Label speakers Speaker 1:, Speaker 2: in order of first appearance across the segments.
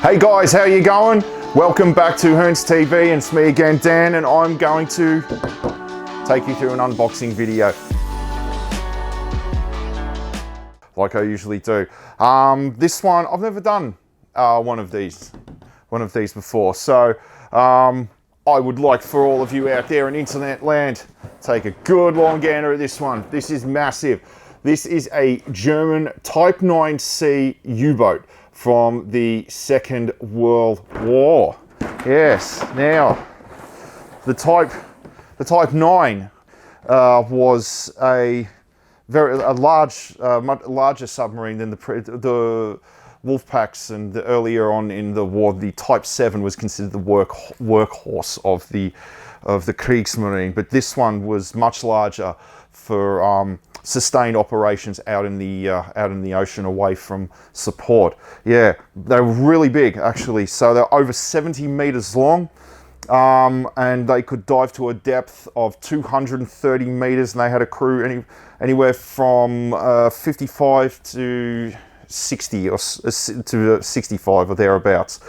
Speaker 1: Hey guys, how you going? Welcome back to Hearns TV, and it's me again, Dan, and I'm going to take you through an unboxing video like I usually do. This one, I've never done one of these before, so I would like for all of you out there in internet land, take a good long gander at this one. This is massive. This is a German Type 9C U-boat from the Second World War. Yes, now the Type 9 was a much larger submarine than the Wolfpacks, and earlier on in the war, the Type 7 was considered the workhorse of the Kriegsmarine, but this one was much larger for sustained operations out in the ocean away from support. Yeah, they were really big actually. So they're over 70 meters long, and they could dive to a depth of 230 meters, and they had a crew anywhere from 55 to 60 or to 65 or thereabouts,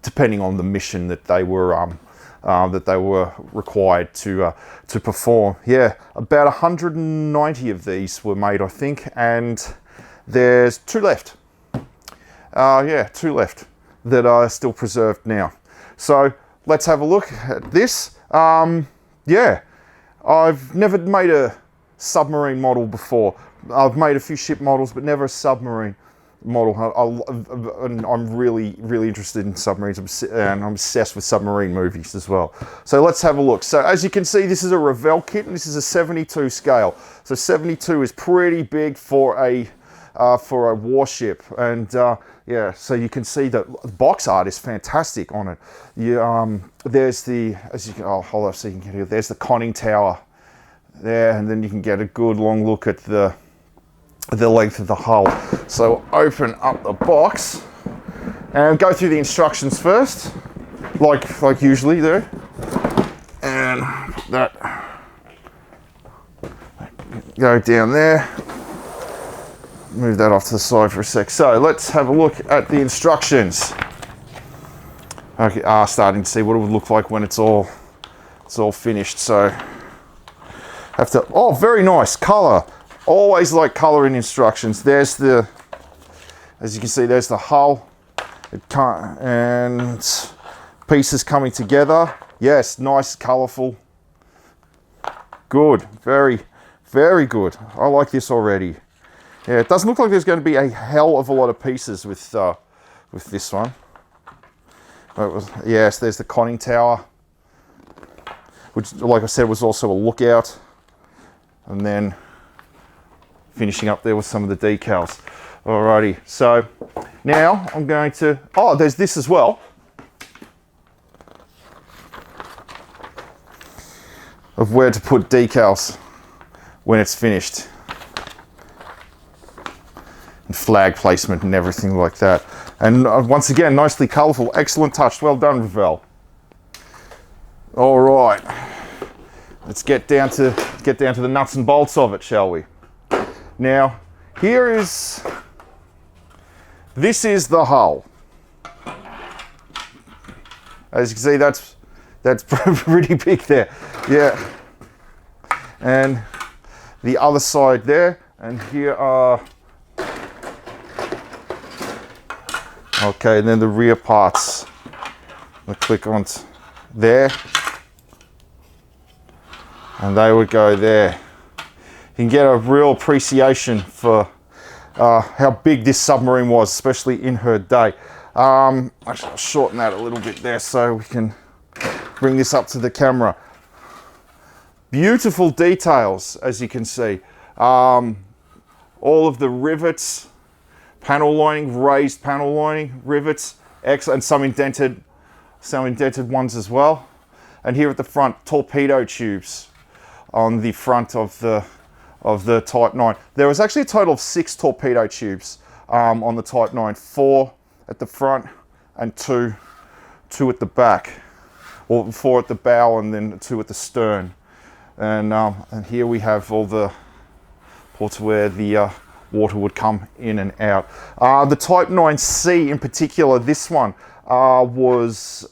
Speaker 1: depending on the mission that they were required to perform. Yeah, about 190 of these were made, I think, and there's two left. Yeah, two left that are still preserved now. So let's have a look at this. Yeah, I've never made a submarine model before. I've made a few ship models, but never a submarine model. I'm really interested in submarines, and I'm obsessed with submarine movies as well. So let's have a look. So as you can see, this is a Revell kit, and this is a 72 scale. So 72 is pretty big for a warship, and yeah, so you can see that the box art is fantastic on it. There's the, as you can, oh, hold on so you can get here. There's the conning tower there, and then you can get a good long look at the length of the hull. So open up the box and go through the instructions first, like usually do, and that go down there. Move that off to the side for a sec. So let's have a look at the instructions. Okay, starting to see what it would look like when it's all finished. So have to, oh, very nice color. Always like color in instructions. There's the, as you can see, there's the hull. And pieces coming together. Yes, nice, colorful. Good, very good. I like this already. Yeah, it doesn't look like there's going to be a hell of a lot of pieces with this one. Yes, there's the conning tower, which, like I said, was also a lookout. And then finishing up there with some of the decals. Alrighty, so now I'm going to, oh, there's this as well. Of where to put decals when it's finished. And flag placement and everything like that. And once again, nicely colorful, excellent touch. Well done, Revell. All right, let's get down to the nuts and bolts of it, shall we? Now, this is the hull. As you can see, that's pretty big there. Yeah, and the other side there, and here are. Okay, and then the rear parts. I'll click on there, and they would go there. You can get a real appreciation for how big this submarine was, especially in her day. I shall shorten that a little bit there so we can bring this up to the camera. Beautiful details, as you can see. All of the rivets, panel lining, raised panel lining, rivets, excellent, and some indented ones as well. And here at the front, torpedo tubes on the front of the Type 9. There was actually a total of 6 torpedo tubes on the Type 9, 4 at the front and two at the back, or 4 at the bow and then 2 at the stern. And here we have all the ports where the water would come in and out. The Type 9C in particular, this one, was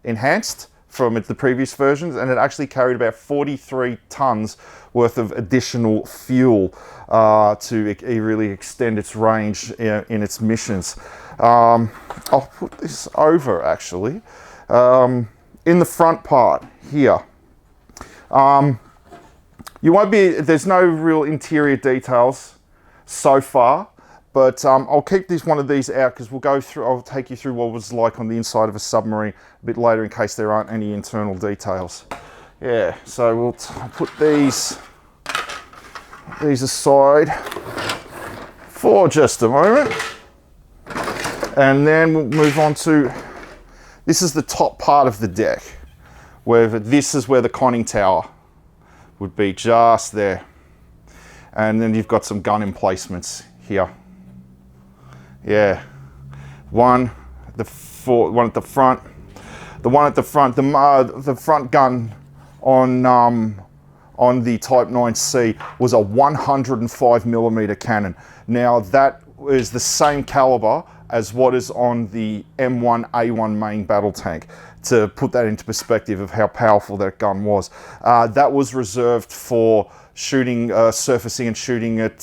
Speaker 1: enhanced from the previous versions, and it actually carried about 43 tons worth of additional fuel to really extend its range in its missions. I'll put this over actually. In the front part here, there's no real interior details so far, but I'll keep one of these out because I'll take you through what it was like on the inside of a submarine a bit later in case there aren't any internal details. Yeah, so we'll put these aside for just a moment. And then we'll move on to, this is the top part of the deck, where this is where the conning tower would be, just there. And then you've got some gun emplacements here. Yeah, one at the front. The one at the front, the front gun on the Type 9C was a 105mm cannon. Now that is the same caliber as what is on the M1A1 main battle tank, to put that into perspective of how powerful that gun was. That was reserved for shooting, surfacing and shooting at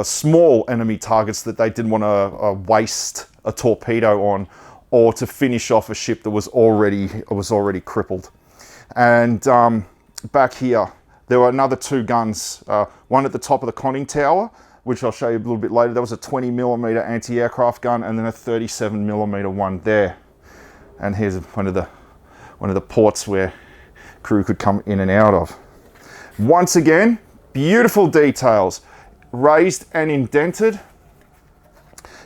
Speaker 1: small enemy targets that they didn't want to waste a torpedo on, or to finish off a ship that was already crippled. And back here, there were another two guns, one at the top of the conning tower, which I'll show you a little bit later. There was a 20mm anti-aircraft gun, and then a 37mm one there. And here's one of the ports where crew could come in and out of. Once again, beautiful details, raised and indented.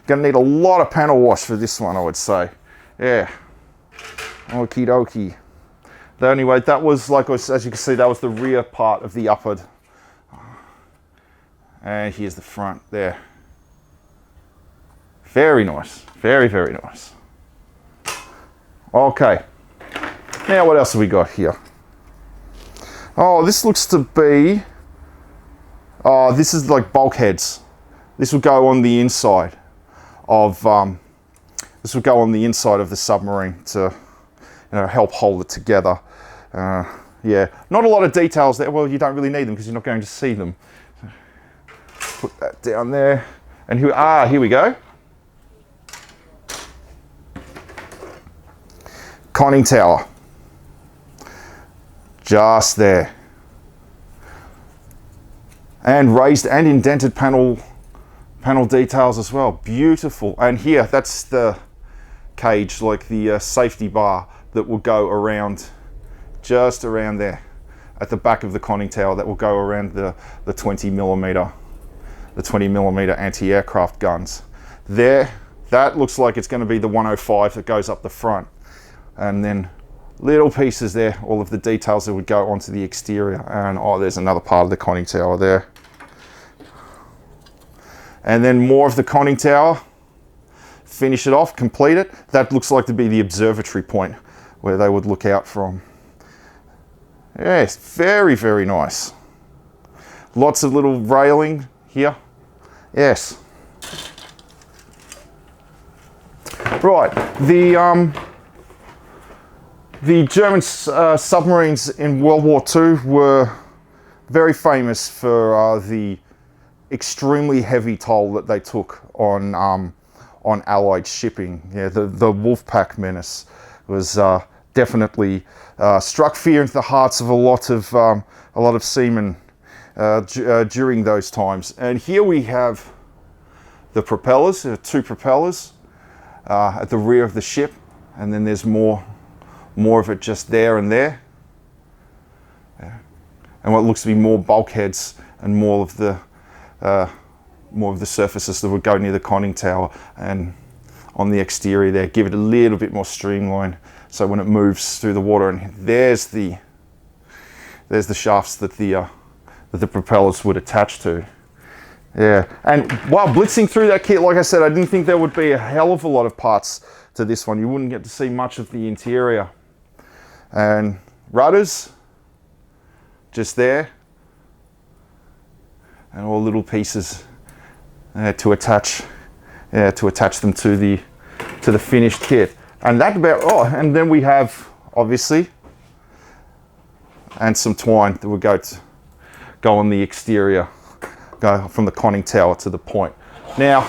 Speaker 1: Gonna need a lot of panel wash for this one, I would say. Yeah, okie dokie. Anyway, that was, as you can see, that was the rear part of the upper. And here's the front there. Very nice, very, very nice. Okay, now what else have we got here? Oh, this looks to be, this is like bulkheads. This will go on the inside of, the submarine to, help hold it together. Yeah, not a lot of details there. Well, you don't really need them because you're not going to see them. Put that down there, and here we go. Conning tower, just there, and raised and indented panel details as well. Beautiful. And here, that's the cage, like the safety bar that will go around, just around there, at the back of the conning tower. That will go around the 20mm anti-aircraft guns. There, that looks like it's going to be the 105 that goes up the front. And then little pieces there, all of the details that would go onto the exterior. And there's another part of the conning tower there. And then more of the conning tower. Finish it off, complete it. That looks like to be the observatory point where they would look out from. Yes, very, very nice. Lots of little railing here. Yes. Right, the German submarines in World War II were very famous for the extremely heavy toll that they took on Allied shipping. Yeah, the Wolfpack menace was definitely struck fear into the hearts of a lot of seamen during those times. And here we have the propellers, two propellers at the rear of the ship, and then there's more of it just there and there. Yeah. And what looks to be more bulkheads and more of the surfaces that would go near the conning tower and on the exterior there, give it a little bit more streamline, so when it moves through the water. And there's the shafts that the propellers would attach to. Yeah, and while blitzing through that kit, like I said, I didn't think there would be a hell of a lot of parts to this one. You wouldn't get to see much of the interior. And rudders, just there, and all little pieces to attach them to to the finished kit. And that about, oh, and then we have, obviously, and some twine that will go on the exterior, go from the conning tower to the point. Now,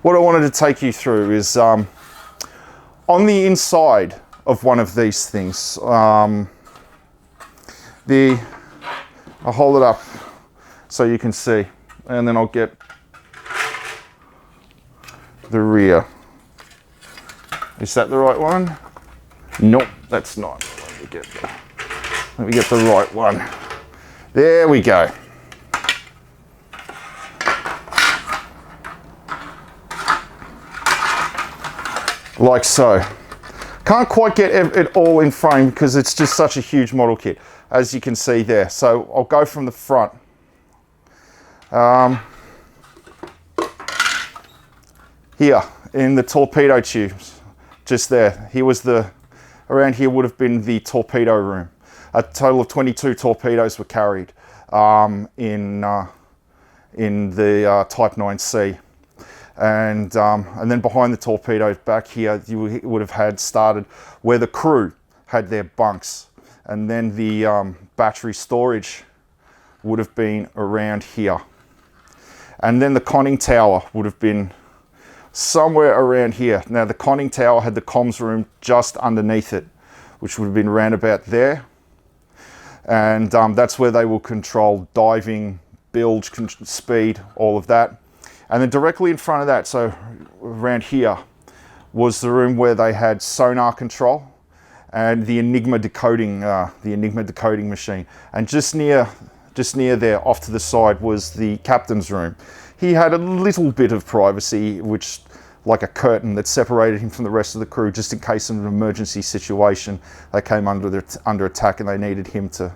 Speaker 1: what I wanted to take you through is on the inside of one of these things, I'll hold it up so you can see, and then I'll get the rear. Is that the right one? Nope, that's not. Let me get the right one. There we go. Like so. Can't quite get it all in frame because it's just such a huge model kit, as you can see there. So I'll go from the front. Here in the torpedo tubes. Just there, around here would have been the torpedo room. A total of 22 torpedoes were carried in the Type 9C. And then behind the torpedoes back here, you would have had started where the crew had their bunks. And then the battery storage would have been around here. And then the conning tower would have been somewhere around here. Now the conning tower had the comms room just underneath it, which would have been around about there. And that's where they will control diving, bilge, speed, all of that. And then directly in front of that, so around here, was the room where they had sonar control and the Enigma decoding machine. And just near there, off to the side, was the captain's room. He had a little bit of privacy, which like a curtain that separated him from the rest of the crew, just in case of an emergency situation they came under attack and they needed him to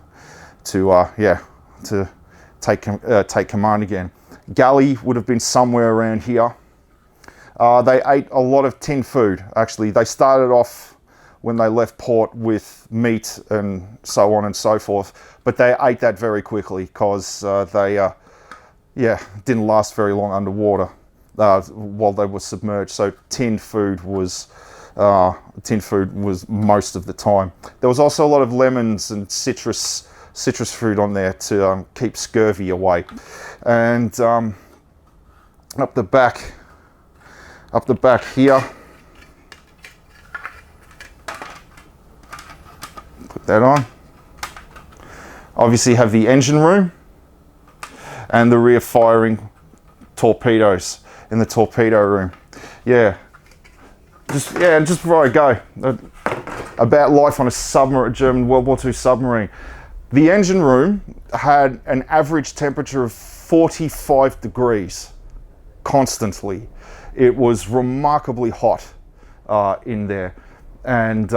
Speaker 1: take command again. Galley would have been somewhere around here. They ate a lot of tin food. Actually, they started off when they left port with meat and so on and so forth, but they ate that very quickly because they didn't last very long underwater while they were submerged. So tinned food was most of the time. There was also a lot of lemons and citrus fruit on there to keep scurvy away. And up the back here, put that on. Obviously have the engine room and the rear firing torpedoes in the torpedo room. Just before I go, about life on a German World War II submarine. The engine room had an average temperature of 45 degrees constantly. It was remarkably hot in there, and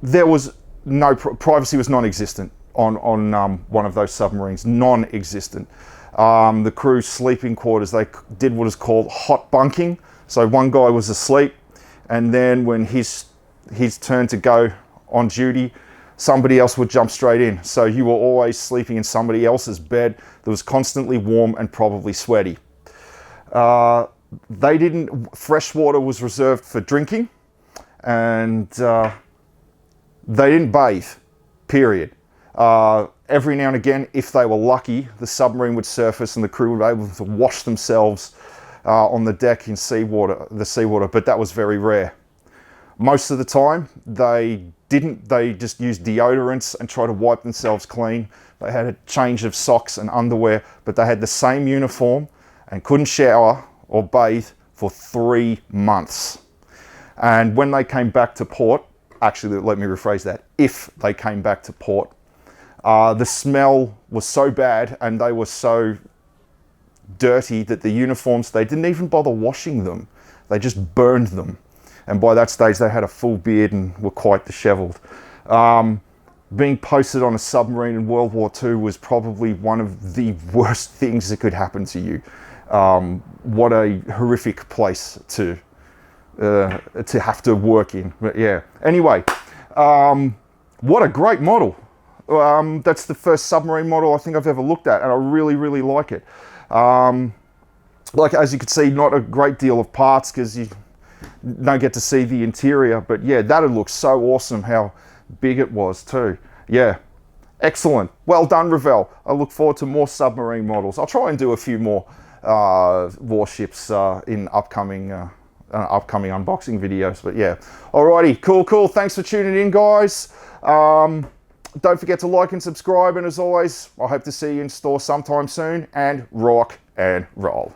Speaker 1: there was no privacy was non-existent on one of those submarines, non-existent. The crew's sleeping quarters, they did what is called hot bunking. So one guy was asleep, and then when his turn to go on duty, somebody else would jump straight in. So you were always sleeping in somebody else's bed that was constantly warm and probably sweaty. Fresh water was reserved for drinking, and they didn't bathe, period. Every now and again, if they were lucky, the submarine would surface and the crew would be able to wash themselves on the deck in seawater, but that was very rare. Most of the time, they didn't. They just used deodorants and try to wipe themselves clean. They had a change of socks and underwear, but they had the same uniform and couldn't shower or bathe for 3 months. And when they came back to port, actually, let me rephrase that, if they came back to port, the smell was so bad and they were so dirty that the uniforms, they didn't even bother washing them. They just burned them. And by that stage, they had a full beard and were quite disheveled. Being posted on a submarine in World War II was probably one of the worst things that could happen to you. What a horrific place to have to work in. But yeah. Anyway, what a great model. That's the first submarine model I think I've ever looked at, and I really, really like it. Like, as you can see, not a great deal of parts because don't get to see the interior, but yeah, that'd look so awesome how big it was too. Yeah, excellent. Well done, Revell. I look forward to more submarine models. I'll try and do a few more warships in upcoming unboxing videos, but yeah. Alrighty, cool. Thanks for tuning in, guys. Don't forget to like and subscribe, and as always, I hope to see you in store sometime soon, and rock and roll.